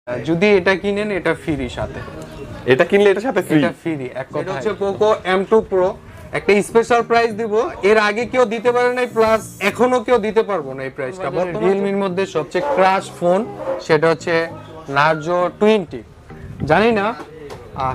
যদি এটা কিনেন এটা ফ্রি সাথে, এটা কিনলে এটার সাথে ফ্রি, এটা ফ্রি এক কথা। হচ্ছে পোকো M2 Pro, একটা স্পেশাল প্রাইস দিব, এর আগে কেউ দিতে পারে নাই, প্লাস এখনো কেউ দিতে পারবো না এই প্রাইসটা। রিয়েলমির মধ্যে সবচেয়ে ক্রাশ ফোন সেটা হচ্ছে নার্জো 20। জানি না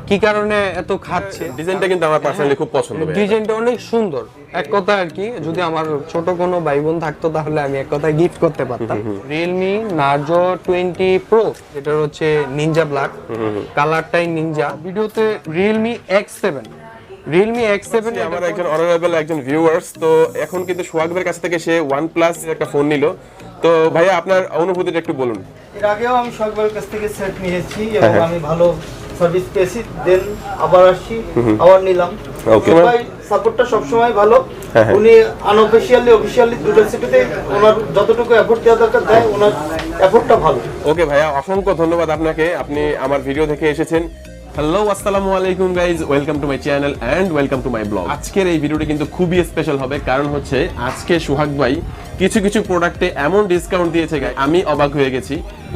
কি কারণে এত খাচ্ছে। ডিজাইনটা কিন্তু আমার পার্সোনালি খুব পছন্দ, ডিজাইনটা অনেক সুন্দর এক কথা আর কি। যদি আমার ছোট কোনো ভাই বোন থাকতো তাহলে আমি এক কথা গিফট করতে পারতাম। রিয়েলমি নার্জো 20 প্রো, এটা হচ্ছে নিনজা ব্ল্যাক, কালারটাই নিনজা। ভিডিওতে রিয়েলমি X7, রিয়েলমি X7 আমার একজন অনারেবল একজন ভিউয়ার্স, তো এখন কিন্তু সোহাগের কাছ থেকে সে OnePlus একটা ফোন নিল। তো ভাইয়া আপনার অনুভূতিটা একটু বলুন। এর আগেও আমি সোহাগের কাছ থেকে সেট নিয়েছি এবং আমি ভালো সার্ভিস পেয়েছি, দেন আবার আসি, আবার নিলাম। ভাই সাপোর্টটা সবসময় ভালো। উনি আনঅফিশিয়ালি অফিশিয়ালি দুটো সিটিতে ওনার যতটুকু এফোর্ট দেওয়া দরকার দেয়, ওনার এফোর্টটা ভালো। ওকে ভাইয়া, অসংখ্য ধন্যবাদ আপনাকে, আপনি আমার ভিডিও দেখে এসেছেন। হ্যালো, আসসালামু আলাইকুম guys, welcome to my channel and welcome to my blog. আজকের এই ভিডিওটি কিন্তু খুবই স্পেশাল হবে, কারণ হচ্ছে আজকে সোহাগ ভাই কিছু কিছু প্রোডাক্টে এমন ডিসকাউন্ট দিয়েছে আমি অবাক হয়ে গেছি।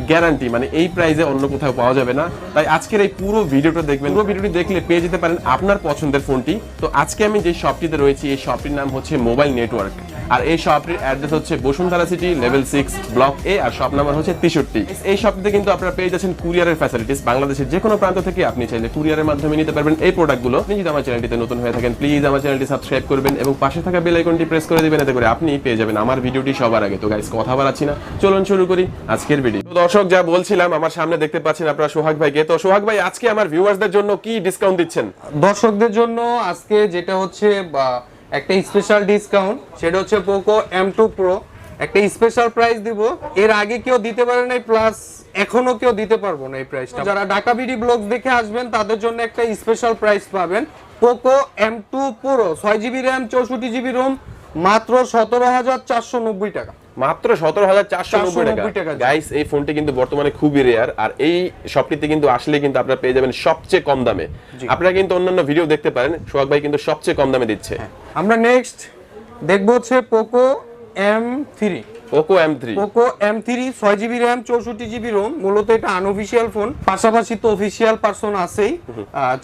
গ্যারান্টি মানে এই প্রাইসে অন্য কোথাও পাওয়া যাবে না। তাই আজকের এই পুরো ভিডিওটা দেখবেন, পুরো ভিডিওটি দেখলে পেয়ে যেতে পারেন আপনার পছন্দের ফোনটি। তো আজকে আমি যে শপটিতে রয়েছি, এই শপটির নাম হচ্ছে মোবাইল নেটওয়ার্ক, আর এই শপটির অ্যাড্রেস হচ্ছে Bashundhara city level 6 block A, আর শপ নাম্বার হচ্ছে 63। এই শপটিতে কিন্তু আপনারা পেয়ে যাচ্ছেন কুরিয়ারের ফ্যাসিলিটিস। বাংলাদেশের যে কোনো প্রান্ত থেকে আপনি চাইলে কুরিয়ারের মাধ্যমে নিতে পারবেন এই প্রোডাক্টগুলো। আপনি যদি আমার চ্যানেলটিতে নতুন হয়ে থাকেন, প্লিজ আমার চ্যানেলটি সাবস্ক্রাইব করবেন এবং পাশে থাকা বেল আইকনটি প্রেস করে দিবেন, এতে করে আপনি পেয়ে যাবেন আমার ভিডিওটি সবার আগে। তো গাইস, কথা বাড়াচ্ছি না, চলুন শুরু করি আজকের ভিডিও। তো দর্শক, যা বলছিলাম, আমার সামনে দেখতে পাচ্ছেন আপনারা সোহাগ ভাইকে। তো সোহাগ ভাই, আজকে আমার ভিউয়ার্সদের জন্য কি ডিসকাউন্ট দিচ্ছেন? দর্শকদের জন্য আজকে যেটা হচ্ছে একটা স্পেশাল ডিসকাউন্ট, সেটা হচ্ছে পোকো M2 Pro, একটা স্পেশাল প্রাইস দিব, এর আগে কেউ দিতে পারে নাই, প্লাস এখনো কেউ দিতে পারবো না এই প্রাইসটা। যারা ঢাকা বিডি ব্লগস দেখে আসবেন তাদের জন্য একটা স্পেশাল প্রাইস পাবেন। Poco M2 Pro 6GB RAM 64GB ROM, মাত্র 17,490 টাকা। মাত্র 17,490 টাকা। গাইস, এই ফোনটি কিন্তু বর্তমানে খুবই রেয়ার, আর এই শপটিতে কিন্তু আসলে কিন্তু আপনারা পেয়ে যাবেন সবচেয়ে কম দামে। আপনারা কিন্তু অন্যান্য ভিডিও দেখতে পারেন, সোহাগ ভাই কিন্তু সবচেয়ে কম দামে দিচ্ছে। আমরা নেক্সট দেখবো হচ্ছে Poco M3। Poco M3, Poco M3 6GB RAM 64GB ROM, মূলত এটা আনঅফিশিয়াল ফোন, পাশাপাশি তো অফিশিয়াল পারসন আছেই।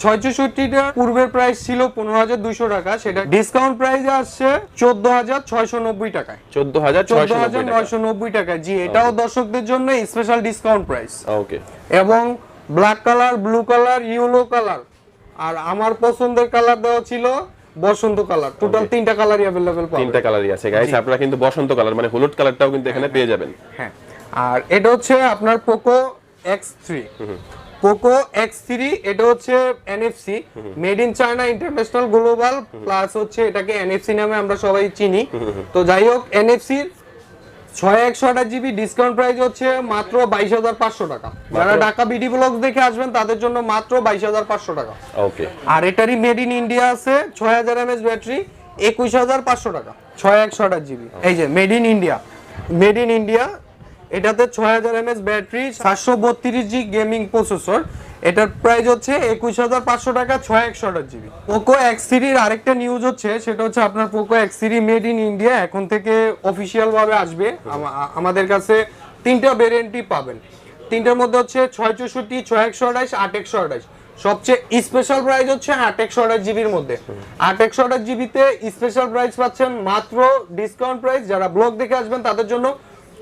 664টা পূর্বের প্রাইস ছিল 15,200 টাকা, সেটা ডিসকাউন্ট প্রাইসে আসছে 14,690 টাকায়, 14,990 টাকা। জি, এটাও দর্শকদের জন্য স্পেশাল ডিসকাউন্ট প্রাইস। ওকে। এবং black colour, blue colour, yellow colour, আর আমার পছন্দের কালার দেওয়া ছিল বসন্ত কালার। টোটাল 3টা কালারই अवेलेबल পাবেন। 3টা কালারই আছে গাইস, আপনারা কিন্তু বসন্ত কালার মানে হলুদ কালারটাও কিন্তু এখানে পেয়ে যাবেন। হ্যাঁ, আর এটা হচ্ছে আপনার পোকো X3। পোকো X3 এটা হচ্ছে NFC, made in China international global, plus হচ্ছে এটাকে NFC নামে আমরা সবাই চিনি। তো যাই হোক, NFC 6/128GB ডিসকাউন্ট প্রাইস হচ্ছে মাত্র 22,500 টাকা। যারা ঢাকা বিডি ব্লগস দেখে আসবেন তাদের জন্য মাত্র 22,500 টাকা। ওকে। আর এটারই মেড ইন ইন্ডিয়া আছে, 6000 mAh ব্যাটারি, 21,500 টাকা। 6/128GB, এই যে made in India, made in India. এটাতে 6000 mAh battery, 732GB gaming processor, এটার প্রাইস হচ্ছে 21,500 টাকা, 6/128GB। পোকো X3 এর আরেকটা নিউজ হচ্ছে, সেটা হচ্ছে আপনার Poco X3 made in India এখন থেকে অফিশিয়াল ভাবে আসবে। আমাদের কাছে 3টা ভেরিয়েন্টই পাবেন। 3টার মধ্যে হচ্ছে 664, 6/128, 8/128। সবচেয়ে স্পেশাল প্রাইস হচ্ছে 8/128GBর মধ্যে। 8/128GBতে স্পেশাল প্রাইস পাচ্ছেন মাত্র ডিসকাউন্ট প্রাইস। যারা ব্লগ দেখে আসবেন তাদের জন্য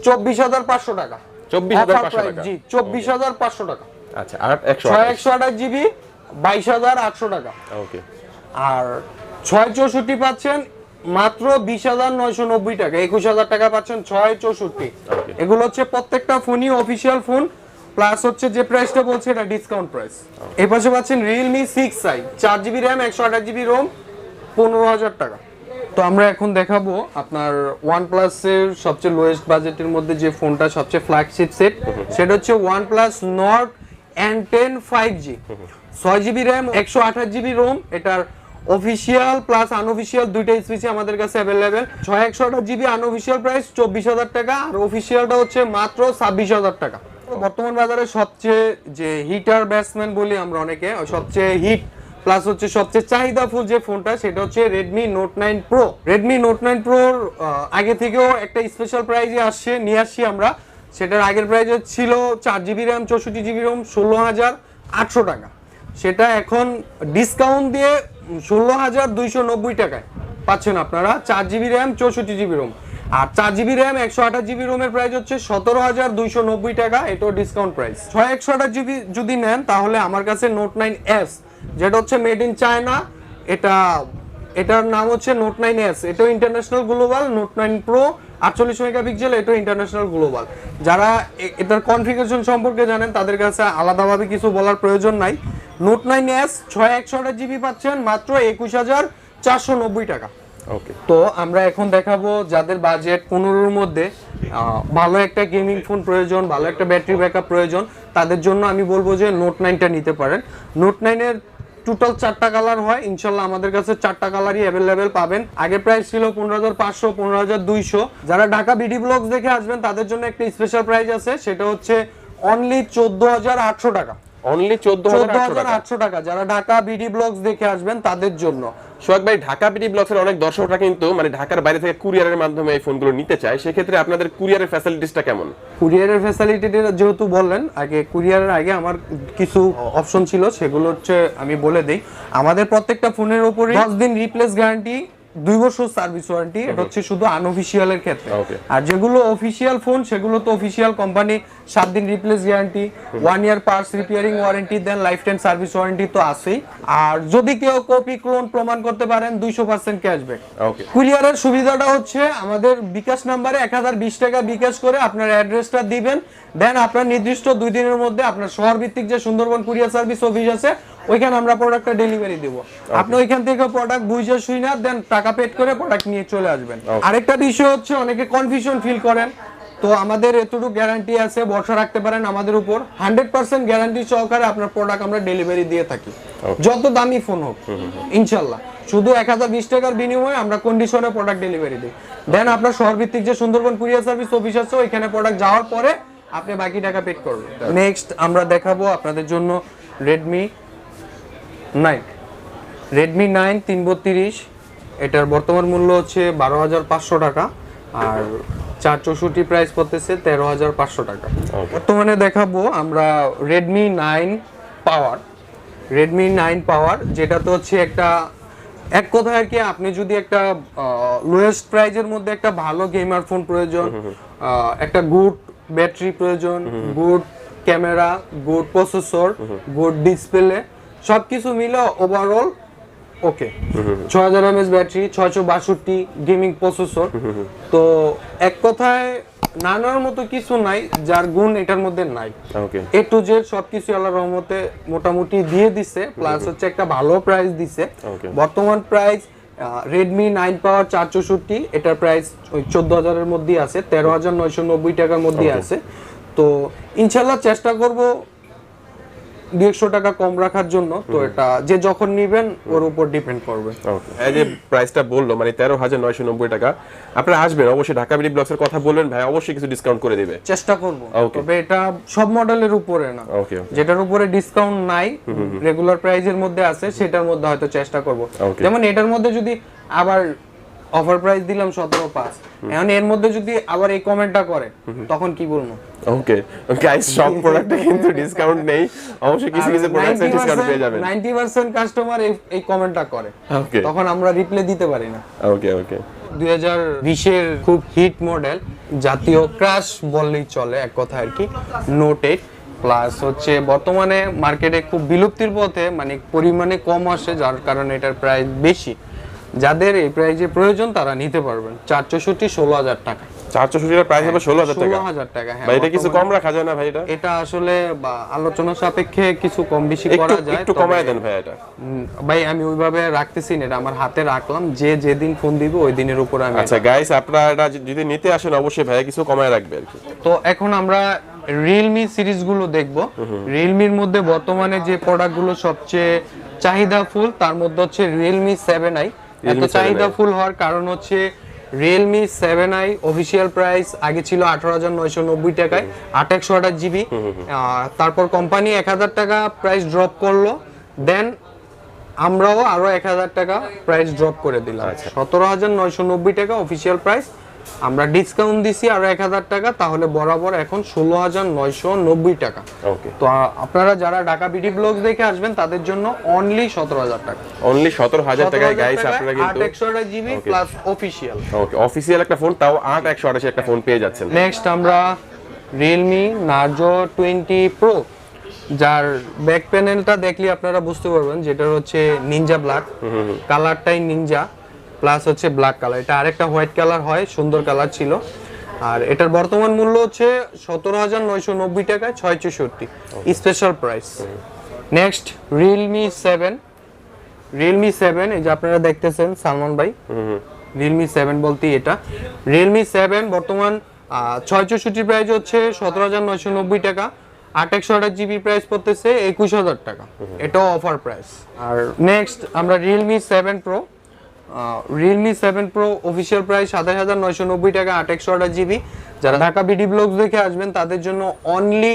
24,500 টাকা। 24,500 টাকা। জি, 24,500 টাকা। আচ্ছা, 8/128 6/128GB 22,800 টাকা। ওকে। আর 664 পাচ্ছেন মাত্র 20,990 টাকা। 21,000 টাকা পাচ্ছেন 664। এগুলো হচ্ছে প্রত্যেকটা ফোনই অফিশিয়াল ফোন, প্লাস হচ্ছে যে প্রাইসটা বলছে এটা ডিসকাউন্ট প্রাইস। এই পাশে পাচ্ছেন Realme 6i 4GB RAM 128GB ROM, 15,000 টাকা। তো আমরা এখন দেখাবো আপনার OnePlus এর সবচেয়ে লোয়েস্ট বাজেটের মধ্যে যে ফোনটা সবচেয়ে ফ্ল্যাগশিপ সেট, সেটা হচ্ছে OnePlus Nord N10 5G, 6GB RAM 128GB ROM। এটার অফিশিয়াল প্লাস আনঅফিশিয়াল দুইটা স্পিচই আমাদের কাছে अवेलेबल। 6/128GB আনঅফিশিয়াল প্রাইস 24,000 টাকা, আর অফিশিয়ালটা হচ্ছে মাত্র 26,000 টাকা। বর্তমান বাজারে সবচেয়ে যে হিটার ব্যাটসম্যান বলি আমরা অনেকে, সবচেয়ে হিট প্লাস হচ্ছে সবচেয়ে চাহিদাফুল যে ফোনটা, সেটা হচ্ছে Redmi Note 9 Pro। Redmi Note 9 Pro আগে থেকেও একটা স্পেশাল প্রাইজে নিয়ে আসছি আমরা। সেটার আগের প্রাইস ছিল 4GB RAM 64GB ROM 16,800 টাকা। সেটা এখন ডিসকাউন্ট দিয়ে 16,290 টাকায় পাচ্ছেন আপনারা 4GB RAM 64GB ROM। আর 4GB RAM 128GB ROM এর প্রাইস হচ্ছে 17,290 টাকা, এটাও ডিসকাউন্ট প্রাইস। 128GB যদি নেন তাহলে আমার কাছে নোট 9S, যেটা হচ্ছে মেড ইন চায়না, এটার নাম হচ্ছে নোট 9S, এটাও international global. Note 9 Pro 48 megapixel, এটাও ইন্টারন্যাশনাল গ্লোবাল। যারা এটার কনফিগারেশন সম্পর্কে জানেন তাদের কাছে আলাদাভাবে কিছু বলার প্রয়োজন নাই। নোট 9S 128GB পাচ্ছেন মাত্র 21,490 টাকা। ওকে, তো আমরা এখন দেখাবো যাদের বাজেট 15-র মধ্যে ভালো একটা গেমিং ফোন প্রয়োজন, ভালো একটা ব্যাটারি ব্যাকআপ প্রয়োজন, তাদের জন্য আমি বলবো যে নোট 9টা নিতে পারেন। নোট 9-এর টোটাল 4টা কালার হয়, ইনশাল্লাহ আমাদের কাছে 4টা কালারই অ্যাভেলেবেল পাবেন। আগে প্রাইস ছিল 15,500, 15,200। যারা ঢাকা বিডি ব্লগস দেখে আসবেন তাদের জন্য একটা স্পেশাল প্রাইস আছে, সেটা হচ্ছে অনলি 14,800 টাকা। অনলি 14,800 টাকা যারা ঢাকা বিডি ব্লগস দেখে আসবেন তাদের জন্য। সোহাগ ভাই, ঢাকা বিডি ব্লগসের অনেক দর্শকরা কিন্তু মানে ঢাকার বাইরে থেকে কুরিয়ারের মাধ্যমে এই ফোনগুলো নিতে চায়, সেক্ষেত্রে আপনাদের কুরিয়ারের ফ্যাসিলিটিসটা কেমন? কুরিয়ারের ফ্যাসিলিটিটা যেহেতু বললেন, কুরিয়ারের আগে আমার কিছু অপশন ছিল, সেগুলো হচ্ছে আমি বলে দেই। আমাদের প্রত্যেকটা ফোনের উপরে 10 দিন রিপ্লেস গ্যারান্টি, 2 বছর সার্ভিস ওয়ারেন্টি, এটা হচ্ছে শুধু আনঅফিশিয়ালের ক্ষেত্রে। আর যেগুলো অফিশিয়াল ফোন সেগুলো তো অফিশিয়াল কোম্পানি 7 দিন রিপ্লেস গ্যারান্টি, 1 ইয়ার পার্টস রিপেয়ারিং ওয়ারেন্টি, দেন লাইফ টাইম সার্ভিস ওয়ারেন্টি তো আছেই। আর যদি কেউ কপি ক্লোন প্রমাণ করতে পারেন 200% ক্যাশব্যাক। কুরিয়ারের সুবিধাটা হচ্ছে আমাদের বিকাশ নাম্বারে 1020 টাকা বিকাশ করে আপনার অ্যাড্রেসটা দিবেন, দেন আপনার নির্দিষ্ট 2 দিনের মধ্যে আপনার শহর ভিত্তিক যে সুন্দরবন কুরিয়ার সার্ভিস অফিস আছে ওইখানে আমরা প্রোডাক্টটা ডেলিভারি দেব। আপনি ওইখান থেকে প্রোডাক্ট বুঝে শুনে দেন টাকা পেড করে প্রোডাক্ট নিয়ে চলে আসবেন। আরেকটা বিষয় হচ্ছে অনেকে কনফিউশন ফিল করেন, তো আমাদের এতটুকু গ্যারান্টি আছে, ভরসা রাখতে পারেন আমাদের উপর। 100% গ্যারান্টি সহকারে আপনার প্রোডাক্ট আমরা ডেলিভারি দিয়ে থাকি, যত দামি ফোন হোক ইনশাল্লাহ। শুধু 1020 টাকার বিনিময়ে আমরা কন্ডিশনে প্রোডাক্ট ডেলিভারি দিই। দেন আপনার শহর ভিত্তিক যে সুন্দরবন কুরিয়ার সার্ভিস অফিস আছে ওইখানে প্রোডাক্ট যাওয়ার পরে আপনি বাকি টাকা পেড করবেন। নেক্সট আমরা দেখাবো আপনাদের জন্য Redmi 9 332। এটার বর্তমান মূল্য হচ্ছে 12,500 টাকা, আর 464 প্রাইস পড়তেছে 13,500 টাকা। বর্তমানে দেখাবো আমরা Redmi 9 পাওয়ার, যেটা তো হচ্ছে এক কথায় আর কি, আপনি যদি একটা লোয়েস্ট প্রাইজের মধ্যে একটা ভালো গেমার ফোন প্রয়োজন, একটা গুড ব্যাটারি প্রয়োজন, good camera, good processor, good display, সবকিছু মিলে ওভারঅল ওকে 6000 mAh ব্যাটারি, 662 গেমিং প্রসেসর। তো এক কথায় নানার মতো কিছু নাই যার গুণ এটার মধ্যে নাই। এ টু জেড সবকিছু আল্লাহর রহমতে মোটামুটি দিয়ে দিছে, প্লাস হচ্ছে একটা ভালো প্রাইস দিছে। বর্তমান প্রাইস Redmi 9 পাওয়ার 464, এটার প্রাইস ওই 14,000 এর মধ্যে আছে, 13,990 টাকার মধ্যে আছে। তো ইনশাল্লাহ চেষ্টা করব 200 টাকা কম রাখার জন্য। তো এটা যে যখন নেবেন ওর উপর ডিপেন্ড করবে। এই যে প্রাইসটা বললো মানে 13,990 টাকা, আপনারা আসবেন অবশ্যই, ঢাকা বিডি ব্লগসের কথা বলবেন, ভাই অবশ্যই কিছু ডিসকাউন্ট করে দিবে, চেষ্টা করব। তবে এটা সব মডেলের উপরে না, যেটার উপরে ডিসকাউন্ট নাই, রেগুলার প্রাইসের মধ্যে আছে, সেটার মধ্যে হয়তো চেষ্টা করব। যেমন এটার মধ্যে যদি আবার অফার প্রাইস দিলাম 17,500, এখন এর মধ্যে যদি আবার এই কমেন্টটা করে তখন কি বলবো? ওকে গাইস, সব প্রোডাক্টে কিন্তু ডিসকাউন্ট নেই, অবশ্যই কিছু কিছু প্রোডাক্টে ডিসকাউন্ট পেয়ে যাবেন। 90% কাস্টমার এই কমেন্টটা করে, তখন আমরা রিপ্লাই দিতে পারি না। ওকে 2020 এর খুব হিট মডেল, জাতীয় ক্রাশ বললেই চলে এক কথা আর কি, নোট 8 প্লাস হচ্ছে বর্তমানে মার্কেটে খুব বিলুপ্তির পথে, মানে পরিমাণে কম আসে, যার কারণে এটার প্রাইস বেশি। যাদের এই প্রাইজে প্রয়োজন তারা নিতে পারবেন। 464 16,000 টাকা। 464 এর প্রাইস হবে 16,000 টাকা। 16,000 টাকা, হ্যাঁ। ভাই এটা কিছু কম রাখা যায় না ভাই? এটা আসলে আলোচনা সাপেক্ষে কিছু কম বেশি করা যায়, একটু কমায় দেন ভাই। এটা ভাই আমি ওইভাবে রাখতেছি না, এটা আমার হাতে রাখলাম, যেদিন ফোন দিব ওই দিনের উপর আমি। আচ্ছা গাইস, আপনারা এটা যদি নিতে আসেন অবশ্যই ভাই কিছু কমায় রাখবে আর কি। তো এখন আমরা Realme সিরিজগুলো দেখব। Realme-র মধ্যে বর্তমানে যে প্রোডাক্টগুলো সবচেয়ে চাহিদাফুল তার মধ্যে হচ্ছে Realme 7i। এত চাহিদাফুল হওয়ার কারণ হচ্ছে Realme 7i অফিশিয়াল প্রাইস আগে ছিল 18,990 টাকায়, 828GB। তারপর কোম্পানি 1000 টাকা প্রাইস ড্রপ করলো, দেন আমরাও আরো 1000 টাকা প্রাইস ড্রপ করে দিলাম। 17,990 টাকা অফিশিয়াল প্রাইস, আমরা ডিসকাউন্ট দিছি আরো 1000 টাকা, তাহলে বরাবর এখন 16990 টাকা। ওকে, তো আপনারা যারা ঢাকা বিডি ব্লগ দেখে আসবেন তাদের জন্য অনলি 17000 টাকা। অনলি 17000 টাকায় গাইস আপনারা কিন্তু 8 জিবি প্লাস অফিশিয়াল। ওকে, অফিশিয়াল একটা ফোন, তাও 8128 একটা ফোন পেয়ে যাচ্ছেন। নেক্সট আমরা Realme Narzo 20 Pro, যার ব্যাক প্যানেলটা দেখলে আপনারা বুঝতে পারবেন যেটা হচ্ছে নিনজা ব্ল্যাক কালারটাই, নিনজা প্লাস হচ্ছে ব্ল্যাক কালার। এটা আরেকটা হোয়াইট কালার হয়, সুন্দর কালার ছিল। আর এটার বর্তমান মূল্য হচ্ছে 17990 টাকায় 664 special price. Next Realme 7, Realme 7 এই যে আপনারা দেখতেছেন সালমান ভাই, Realme 7 বলতে এটা Realme 7 বর্তমান 664 প্রাইস হচ্ছে 17990 টাকা, 828 জিবি প্রাইস পড়তেছে 21000 টাকা, এটাও অফার প্রাইস। আর নেক্সট আমরা Realme 7 Pro, Realme 7 Pro official price 27990 টাকা, 828 জিবি। যারা ঢাকা বিডি ব্লগস দেখে আসবেন তাদের জন্য অনলি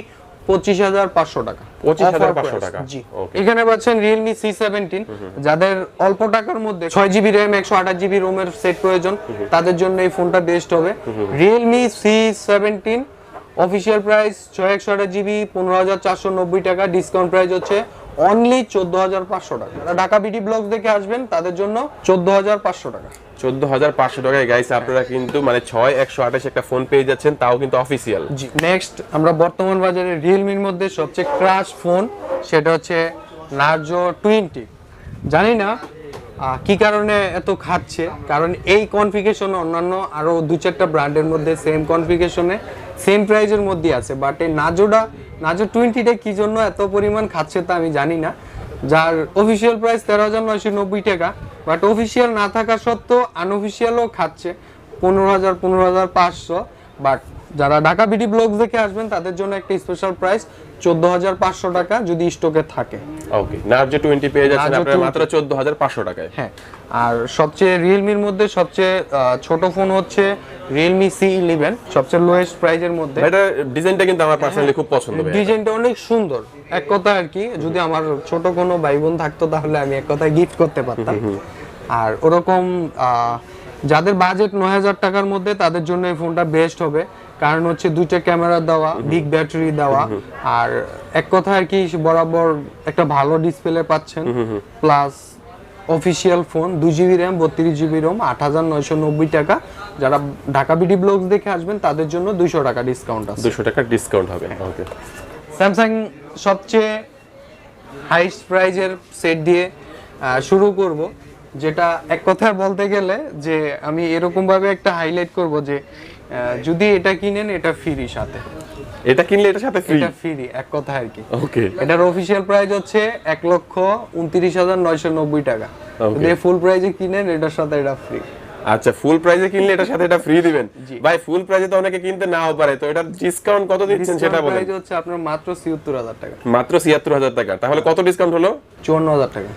25500 টাকা। 25500 টাকা, জি। ওকে। এখানে পাচ্ছেন Realme C17, যাদের অল্প টাকার মধ্যে 6 জিবি র্যাম 128 জিবি রোমের সেট প্রয়োজন তাদের জন্য এই ফোনটা বেস্ট হবে। Realme C17 official price 6128 GB 15490 টাকা, ডিসকাউন্ট প্রাইস হচ্ছে অনলি 14500 টাকা। যারা ঢাকা বিডি ব্লগস দেখে আসবেন তাদের জন্য 14500 টাকা। 14500 টাকায় গাইস আপনারা কিন্তু মানে 6128 একটা ফোন পেয়ে যাচ্ছেন, তাও কিন্তু অফিশিয়াল। জি। নেক্সট আমরা বর্তমান বাজারে রিয়েলমির মধ্যে সবচেয়ে ক্রাশ ফোন, সেটা হচ্ছে Narzo 20। জানি না কি কারণে এত খাচ্ছে, কারণ এই কনফিগারেশন অন্যান্য আরো 2-4টা ব্র্যান্ডের মধ্যে সেম কনফিগারেশনে সেম প্রাইজের মধ্যে আছে, বাট এই Narzo 20টা কি জন্য এত পরিমাণ খাচ্ছে তা আমি জানি না। যার অফিশিয়াল প্রাইস 13990 টাকা, বাট অফিশিয়াল না থাকা সত্ত্বেও আনঅফিশিয়ালও খাচ্ছে 15500। বাট যারা ঢাকা বিডি ব্লগস দেখে আসবেন তাদের জন্য একটা স্পেশাল প্রাইস 14500 টাকা যদি স্টকে থাকে। ওকে, Narzo 20 পেয়ে যাচ্ছেন আপনারা মাত্র 14500 টাকায়। হ্যাঁ, আর সবচেয়ে রিয়েলমির মধ্যে সবচেয়ে ছোট ফোন হচ্ছে Realme C11, সবচেয়ে লোয়েস্ট প্রাইজের মধ্যে। এটা ডিজাইনটা কিন্তু আমার পার্সোনালি খুব পছন্দ ভাই। ডিজাইনটা অনেক সুন্দর, এক কথা আর কি, যদি আমার ছোট কোনো ভাই বোন থাকতো তাহলে আমি এক কথা গিফট করতে পারতাম। আর ওরকম যাদের বাজেট 9000 টাকার মধ্যে তাদের জন্য এই ফোনটা বেস্ট হবে, কারণ হচ্ছে 2টা ক্যামেরা দেওয়া, বিগ ব্যাটারি দেওয়া, আর এক কথা আর কি বরাবর একটা ভালো ডিসপ্লে পাচ্ছেন, plus official phone, 2 GB RAM 32 GB ROM, 8990 টাকা। যারা ঢাকা বিডি ব্লগস দেখে আসবেন তাদের জন্য 200 টাকা ডিসকাউন্ট আছে। 200 টাকা ডিসকাউন্ট হবে। ওকে, স্যামসাং সবচেয়ে হাইস্ট প্রাইজের সেট দিয়ে শুরু করব, যেটা এক কথায় বলতে গেলে যে আমি এরকম ভাবে একটা হাইলাইট করব যে যদি এটা কিনেন এটা ফ্রি, সাথে এটা কিনলে এটার সাথে ফ্রি। এটা ফ্রি, এক কথা আর কি। ওকে, এটার অফিশিয়াল প্রাইস হচ্ছে 1,29,990 টাকা। যদি ফুল প্রাইজে কিনেন এটার সাথে এটা ফ্রি। আচ্ছা, ফুল প্রাইজে কিনলে এটার সাথে এটা ফ্রি দিবেন ভাই? ফুল প্রাইজে তো অনেকে কিনতে নাও পারে, তো এটার ডিসকাউন্ট কত দিচ্ছেন সেটা বলেন। প্রাইস হচ্ছে আপনার মাত্র 76000 টাকা। মাত্র 76000 টাকা। তাহলে কত ডিসকাউন্ট হলো? 54000 টাকা।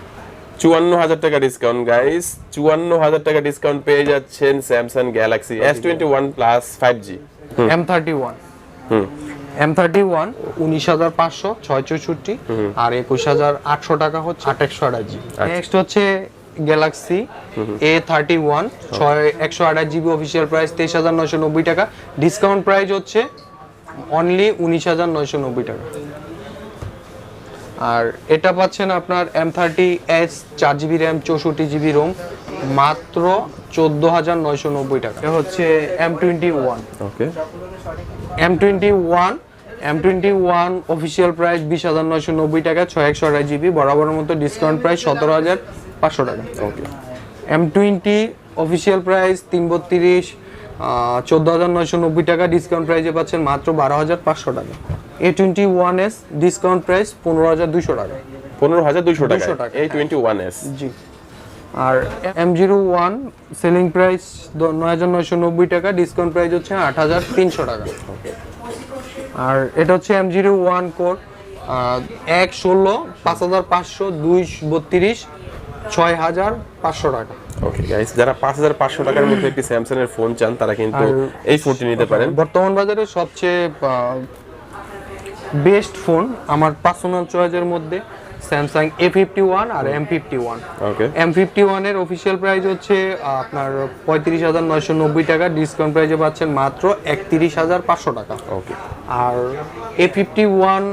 54000 টাকা ডিসকাউন্ট গাইস, 54000 টাকা ডিসকাউন্ট পেয়ে যাচ্ছেন Samsung Galaxy S21 Plus 5G M31। M31 19500 664 আর 21800 টাকা হচ্ছে 828 জিবি। নেক্সট হচ্ছে Galaxy A31 128 GB, official price 23990 টাকা, ডিসকাউন্ট প্রাইস হচ্ছে অনলি 19990 টাকা। আর এটা পাচ্ছেন আপনার M30s 4 GB RAM 64 GB ROM, মাত্র 14990 টাকা। এটা হচ্ছে M21। ওকে, M21 অফিশিয়াল প্রাইস 20990 টাকা, 6128 জিবি, বরাবরের মতো ডিসকাউন্ট প্রাইস 17500 টাকা। ওকে, M20 অফিশিয়াল প্রাইস 332 14990 টাকা, ডিসকাউন্ট প্রাইসে পাচ্ছেন মাত্র 12500 টাকা। A21s ডিসকাউন্ট প্রাইস 15200 টাকা। 15200 টাকা 200 টাকা। A21s। জি। আর M01 সেলিং প্রাইস 9990 টাকা, ডিসকাউন্ট প্রাইস হচ্ছে 8300 টাকা। আর এটা হচ্ছে M01 কোর 116 5500 232 6500 টাকা। ওকে গাইস, যারা 5500 টাকার মধ্যে একটি স্যামসাং এর ফোন চান তারা কিন্তু এই ফোনটি নিতে পারেন। বর্তমান বাজারে সবচেয়ে বেস্ট ফোন আমার পার্সোনাল চয়েসের মধ্যে স্যামসাং A51 আর M51। ওকে M51 এর অফিসিয়াল প্রাইস হচ্ছে আপনার 35,990 টাকা, ডিসকাউন্ট প্রাইসে পাচ্ছেন মাত্র 31,500 টাকা। ওকে আর A51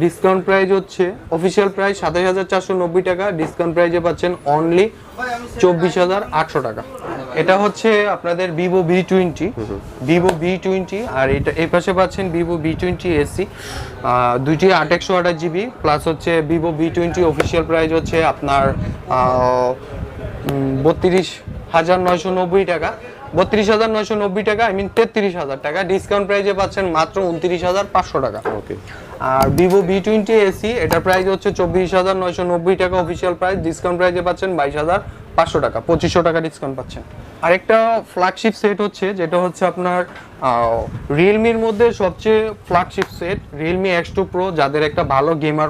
ডিসকাউন্ট প্রাইস হচ্ছে অফিসিয়াল প্রাইস 27,490 টাকা, ডিসকাউন্ট প্রাইসে পাচ্ছেন অনলি 24,800 টাকা। এটা হচ্ছে আপনাদের ভিভো V20 আর এটা এই পাশে পাচ্ছেন ভিভো V20 SC, দুইটি 8/128 GB প্লাস হচ্ছে ভিভো V20 অফিসিয়াল প্রাইস হচ্ছে আপনার 32,990 টাকা, 32,990 টাকা, আই মিন 33,000 টাকা, ডিসকাউন্ট প্রাইসে পাচ্ছেন মাত্র 29,500 টাকা। ওকে আর ভিভো V20 AC এটার প্রাইস হচ্ছে 24,990 টাকা অফিসিয়াল প্রাইস, ডিসকাউন্ট প্রাইসে পাচ্ছেন 22,500 টাকা, 2500 টাকা ডিসকাউন্ট পাচ্ছেন। আরেকটা ফ্ল্যাগশিপ সেট হচ্ছে যেটা হচ্ছে আপনার রিয়েলমির মধ্যে সবচেয়ে flagship set Realme X2 Pro, যাদের একটা ভালো গেমার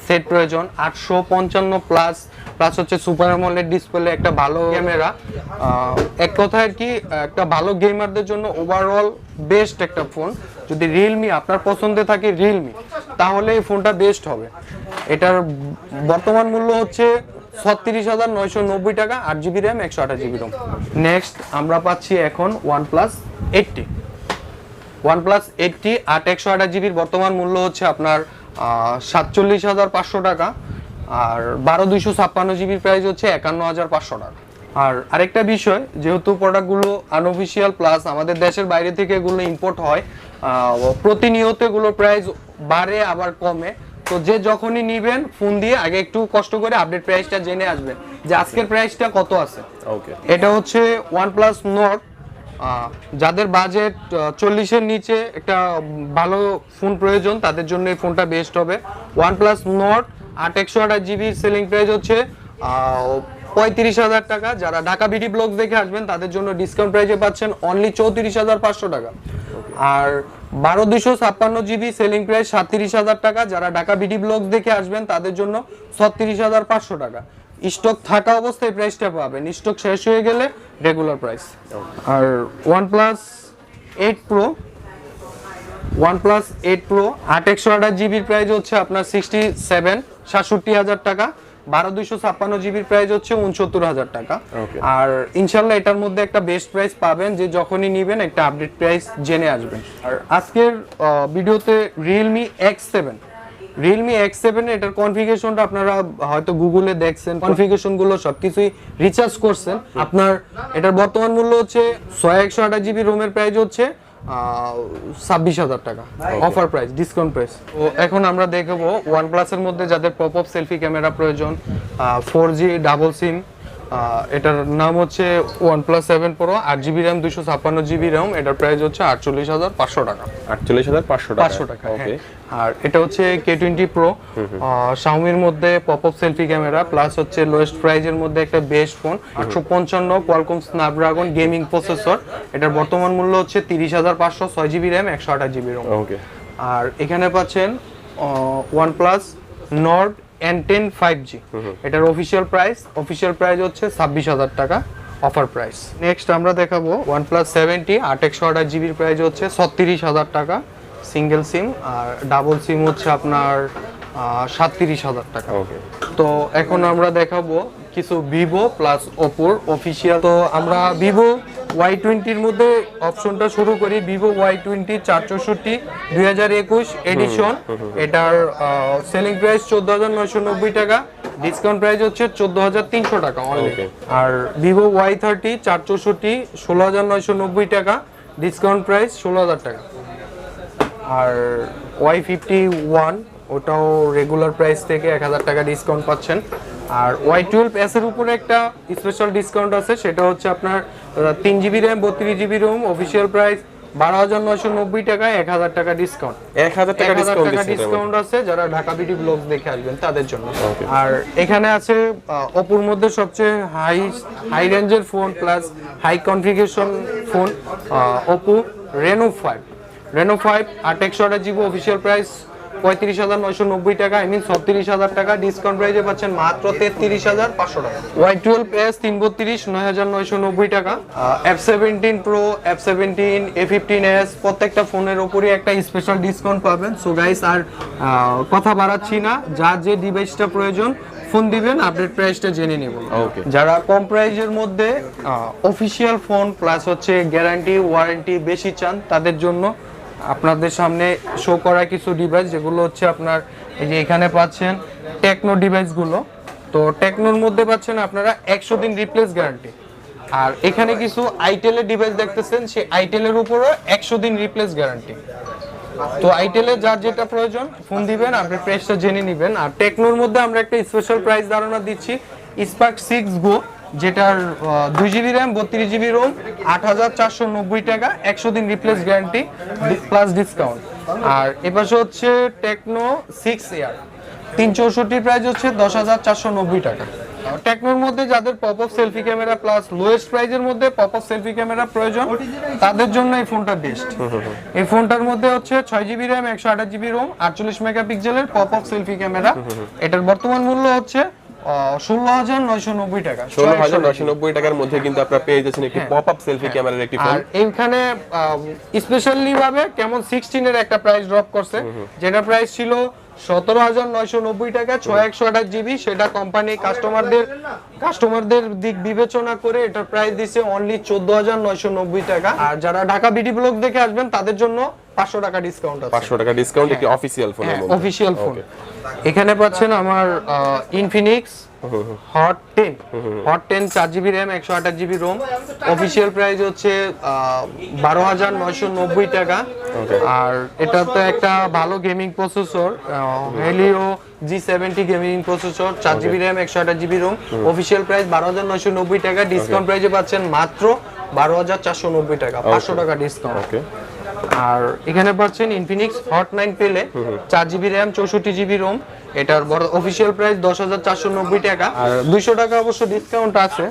সেট প্রয়োজন, 855 প্লাস হচ্ছে সুপার অ্যামোলেড ডিসপ্লে, একটা ভালো ক্যামেরা, এক কথায় আর কি একটা ভালো গেমারদের জন্য ওভারঅল বেস্ট একটা ফোন। যদি রিয়েলমি আপনার পছন্দে থাকে রিয়েলমি, তাহলে এই ফোনটা বেস্ট হবে। এটার বর্তমান মূল্য হচ্ছে 36,990 টাকা, 8GB RAM, 128GB Rome. Next আমরা পাচ্ছি এখন OnePlus 80। OnePlus 80 8/128GB বর্তমান মূল্য হচ্ছে আপনার 47,500 টাকা, আর 12/256GB প্রাইস হচ্ছে 51,500 টাকা। আর আরেকটা বিষয়, যেহেতু প্রোডাক্টগুলো আনঅফিসিয়াল প্লাস আমাদের দেশের বাইরে থেকে এগুলো ইম্পোর্ট হয়, প্রতিনিয়ত এগুলোর প্রাইস বাড়ে আবার কমে, তো যে যখনই নিবেন ফোন দিয়ে আগে একটু কষ্ট করে আপডেট প্রাইসটা জেনে আসবেন যে আজকের প্রাইসটা কত আছে। ওকে এটা হচ্ছে OnePlus Nord, যাদের বাজেট 40-এর নিচে একটা ভালো ফোন প্রয়োজন তাদের জন্য এই ফোনটা বেস্ট হবে। OnePlus Nord 8/128GB selling price হচ্ছে 35,000 টাকা, যারা ঢাকা বিডি ব্লগস দেখে আসবেন তাদের জন্য ডিসকাউন্ট প্রাইসে পাচ্ছেন অনলি 34,500 টাকা। আর 12/256GB সেলিং প্রাইস 37,000 টাকা, যারা ঢাকা বিডি ব্লগস দেখে আসবেন তাদের জন্য 36,500 টাকা। স্টক থাকা অবস্থায় প্রাইসটা পাবেন, স্টক শেষ হয়ে গেলে রেগুলার প্রাইস। আর OnePlus 8 Pro 8/128GB প্রাইস হচ্ছে আপনার 67,000 টাকা, 12/256GB প্রাইস হচ্ছে 69,000 টাকা। আর ইনশাল্লাহ এটার মধ্যে একটা বেস্ট প্রাইস পাবেন, যে যখনই নিবেন একটা আপডেট প্রাইস জেনে আসবেন। আর আজকের ভিডিওতে Realme X7 এটার কনফিগারেশনটা আপনারা হয়তো গুগলে দেখছেন, কনফিগারেশনগুলো সবকিছুই রিচার্জ করছেন। আপনার এটার বর্তমান মূল্য হচ্ছে 6/128GB রোমের প্রাইস হচ্ছে 26,000 টাকা, অফার প্রাইস, ডিসকাউন্ট প্রাইস। তো এখন আমরা দেখবো OnePlus এর মধ্যে যাদের পপ আপ সেলফি ক্যামেরা প্রয়োজন, 4G ডাবল সিম, এটার নাম হচ্ছে OnePlus 7 Pro, 8GB RAM, 256GB ROM, এটার প্রাইস হচ্ছে 48,500 টাকা। 48,500 টাকা, ওকে। আর এটা হচ্ছে K20 Pro, Xiaomi-র মধ্যে pop up selfie camera plus হচ্ছে লোয়েস্ট প্রাইজের মধ্যে একটা best phone, 855 Qualcomm Snapdragon gaming processor, এটার বর্তমান মূল্য হচ্ছে 30,500, 6GB র্যাম, 128GB রোম। ওকে। আর এখানে পাচ্ছেন OnePlus Nord N10 5G, এটার অফিসিয়াল প্রাইস হচ্ছে 26,000 টাকা, অফার প্রাইস। নেক্সট আমরা দেখাবো OnePlus 70 8/128GB প্রাইস হচ্ছে 36,000 টাকা, সিঙ্গেল সিম, আর ডাবল সিম হচ্ছে আপনার 37,000 টাকা। ওকে। তো এখন আমরা দেখাবো কিছু ভিভো প্লাস ওপোর অফিসিয়াল। তো আমরা ভিভো Y20-র মধ্যে অপশনটা শুরু করি। ভিভো Y20 464 2021 এডিশন, এটার সেলিং প্রাইস 14,990 টাকা, ডিসকাউন্ট প্রাইস হচ্ছে 14,300 টাকা অনলি। আর ভিভো Y30 464 16,990 টাকা, ডিসকাউন্ট প্রাইস 16,000 টাকা। আর Y51 ওটাও রেগুলার প্রাইস থেকে 1,000 টাকা ডিসকাউন্ট পাচ্ছেন। আর Y12s এর উপরে একটা স্পেশাল ডিসকাউন্ট আছে, সেটা হচ্ছে আপনার 3GB RAM, 32GB Rome, official price 12,990 টাকায় 1,000 টাকা ডিসকাউন্ট। 1,000 টাকা ডিসকাউন্ট আছে যারা ঢাকা বিডি ব্লগস দেখে আসবেন তাদের জন্য। আর এখানে আছে ওপোর মধ্যে সবচেয়ে হাই রেঞ্জের phone plus high configuration phone, Oppo Reno 5 8/128GB official price 35,990 টাকা, আই মিন 36,000 টাকা। ডিসকাউন্ট প্রাইসে পাচ্ছেন মাত্র 33,500 টাকা। Y12s 332 9,990 টাকা। F17 Pro, F17, A15s প্রত্যেকটা ফোনের উপরে একটা স্পেশাল ডিসকাউন্ট পাবেন। সো গাইস আর কথা বাড়াচ্ছি না, যার যে ডিভাইসটা প্রয়োজন ফোন দিবেন, আপডেট প্রাইসটা জেনে নেব। ওকে, যারা কম প্রাইসের মধ্যে অফিসিয়াল ফোন প্লাস হচ্ছে গ্যারান্টি ওয়ারেন্টি বেশি চান, তাদের জন্য আপনাদের সামনে শো করা কিছু ডিভাইস, যেগুলো হচ্ছে আপনার এই যে এখানে পাচ্ছেন টেকনো ডিভাইসগুলো। তো টেকনোর মধ্যে পাচ্ছেন আপনারা 100 দিন রিপ্লেস গ্যারান্টি, আর এখানে কিছু আইটেলের ডিভাইস দেখতেছেন, সেই আইটেলের উপরও 100 দিন রিপ্লেস গ্যারান্টি। তো আইটেলের যার যেটা প্রয়োজন ফোন দিবেন, আপনি প্রাইসটা জেনে নেবেন। আর টেকনোর মধ্যে আমরা একটা স্পেশাল প্রাইস ধারণা দিচ্ছি, স্পার্ক 6 গো, যেটার 2GB র্যাম 32GB রোম, 8,490 টাকা, 100 দিন রিপ্লেস গ্যারান্টি প্লাস ডিসকাউন্ট। আর এপাশে হচ্ছে টেকনো 6 এয়ার 364 প্রাইস হচ্ছে 10,490 টাকা। টেকনোর মধ্যে যাদের pop up selfie camera plus lowest প্রাইজের মধ্যে পপ আপ সেলফি ক্যামেরা প্রয়োজন, তাদের জন্য এই ফোনটা বেস্ট। এই ফোনটার মধ্যে হচ্ছে 6GB র্যাম 128GB রোম, 48 মেগাপিক্সেলের পপ আপ সেলফি ক্যামেরা। এটার বর্তমান মূল্য হচ্ছে 16,990 টাকা। 16,990 টাকার মধ্যে কিন্তু আপনারা পেয়ে যাচ্ছেন একটি পপ আপ সেলফি ক্যামেরার একটি ফোন। আর এইখানে স্পেশালি ভাবে কেমন 16 এর একটা প্রাইস ড্রপ করছে, যেটা প্রাইস ছিল 17,990 টাকা 628GB, সেটা কোম্পানি কাস্টমারদের দিক বিবেচনা করে এটার প্রাইস দিছে অনলি 14,990 টাকা। আর যারা ঢাকা বিডি ব্লগ দেখে আসবেন তাদের জন্য 500 টাকা ডিসকাউন্ট আছে। 500 টাকা ডিসকাউন্ট একটি অফিশিয়াল ফোনের মধ্যে। Official phone. এখানে পাচ্ছেন আমার Infinix hot 10 4GB RAM 128GB ROM, official price হচ্ছে 12,990 টাকা। আর এটাতে একটা ভালো gaming processor, Helio G70 gaming processor, 4GB RAM 128GB ROM, official price 12,990 টাকা। ডিসকাউন্ট প্রাইসে পাচ্ছেন মাত্র 12,490 টাকা, 500 টাকা ডিসকাউন্ট। ওকে, আর এখানে পাচ্ছেন ইনফিনিক্স হট 9 পেলে 4GB র্যাম 64GB রোম, এটার বড় অফিশিয়াল প্রাইস 10,490 টাকা, আর 200 টাকা অবশ্য ডিসকাউন্ট আছে।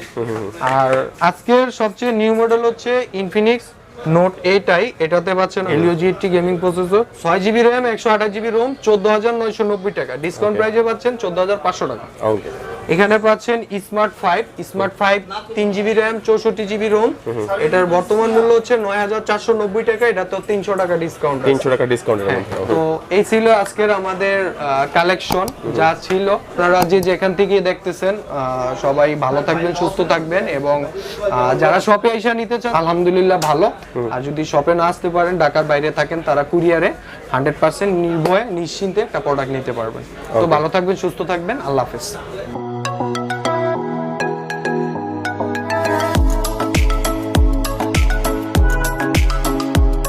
আর আজকের সবচেয়ে নিউ মডেল হচ্ছে ইনফিনিক্স নোট 8i, এটাতে পাচ্ছেন Helio G80 gaming processor, 6GB RAM 128GB ROM, 14,990 টাকা। ডিসকাউন্ট প্রাইসে পাচ্ছেন 14,500 টাকা। ওকে, এখানে পাচ্ছেন smart 5 3GB RAM 64GB Rome, এটার বর্তমান মূল্য হচ্ছে 9,490 টাকা, এটা তো 300 টাকা ডিসকাউন্ট। 300 টাকা ডিসকাউন্টের মধ্যে। তো এই ছিল আজকের আমাদের কালেকশন যা ছিল। আপনারা যে যেখান থেকে দেখতেছেন সবাই ভালো থাকবেন, সুস্থ থাকবেন, এবং যারা শপে এসে নিতে চান আলহামদুলিল্লাহ ভালো। আর যদি শপে না আসতে পারেন, ঢাকার বাইরে থাকেন, তারা কুরিয়ারে 100% নির্ভয়ে নিশ্চিন্তে একটা প্রোডাক্ট নিতে পারবেন। তো ভালো থাকবেন, সুস্থ থাকবেন, আল্লাহ হাফেজ।